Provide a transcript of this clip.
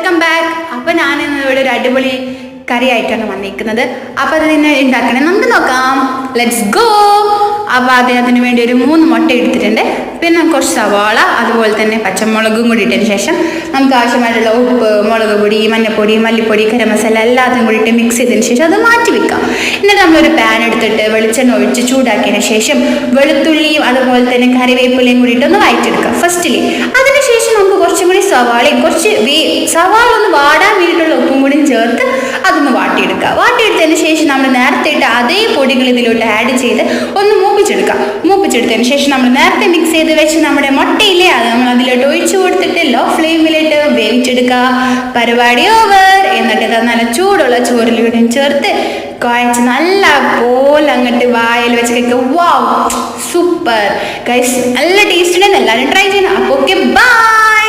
Welcome back. അപ്പോൾ ഞാനിന്ന് ഇവിടെ ഒരു അടിപൊളി കറി ആയിട്ടാണ് വന്നിരിക്കുന്നത്. അപ്പോൾ അത് തന്നെ ഉണ്ടാക്കണേ നമുക്ക് നോക്കാം. Let's go. അപ്പോൾ അതിന് വേണ്ടി ഒരു 3 മുട്ട എടുത്തിട്ടുണ്ട്. പിന്നെ കുറച്ച് സവാള, അതുപോലെ തന്നെ പച്ചമുളകും കൂടി ഇട്ടതിന് ശേഷം നമുക്ക് ആവശ്യമായിട്ടുള്ള ഉപ്പ്, മുളക് പൊടി, മഞ്ഞൾപ്പൊടി, മല്ലിപ്പൊടി, ഗരം മസാല എല്ലാതും കൂടിയിട്ട് മിക്സ് ചെയ്തതിന് ശേഷം അത് മാറ്റി വെക്കാം. എന്നിട്ട് നമ്മളൊരു പാൻ എടുത്തിട്ട് വെളിച്ചെണ്ണ ഒഴിച്ച് ചൂടാക്കിയതിന് ശേഷം വെളുത്തുള്ളിയും അതുപോലെ തന്നെ കറിവേപ്പിലയും കൂടിയിട്ട് ഒന്ന് വഴറ്റിയെടുക്കാം ഫസ്റ്റിൽ. അതിനുശേഷം നമുക്ക് കുറച്ചും കൂടി സവാളയും സവാള ഒന്ന് വാടാൻ വേണ്ടിയിട്ടുള്ള ഉപ്പും കൂടി ചേർത്ത് അതൊന്ന് വാട്ടിയെടുക്കുക. വാട്ടിയെടുത്തതിന് ശേഷം നമ്മൾ നേരത്തെ ഇട്ട് അതേ പൊടികൾ ഇതിലോട്ട് ആഡ് ചെയ്ത് ഒന്ന് മൂപ്പിച്ചെടുത്തതിന് ശേഷം നമ്മൾ നേരത്തെ മിക്സ് ചെയ്ത് വെച്ച് നമ്മുടെ മുട്ടയില്ലേ അത് നമ്മൾ അതിലോട്ട് ഒഴിച്ചു കൊടുത്തിട്ട് ലോ ഫ്ലെയിമിലിട്ട് വേവിച്ചെടുക്കുക. പരിപാടി ഓവർ. എന്നിട്ട് ഇത് നല്ല ചൂടുള്ള ചോറിലൂടെ ചേർത്ത് കുഴച്ച് നല്ല പോലെ അങ്ങോട്ട് വായിൽ വെച്ച് കഴിക്കുക. വാവ്, സൂപ്പർ ഗൈസ്, നല്ല ടേസ്റ്റ് ഉണ്ട്. എല്ലാവരും ട്രൈ ചെയ്യണം. അപ്പോൾ ഓക്കെ, ബൈ.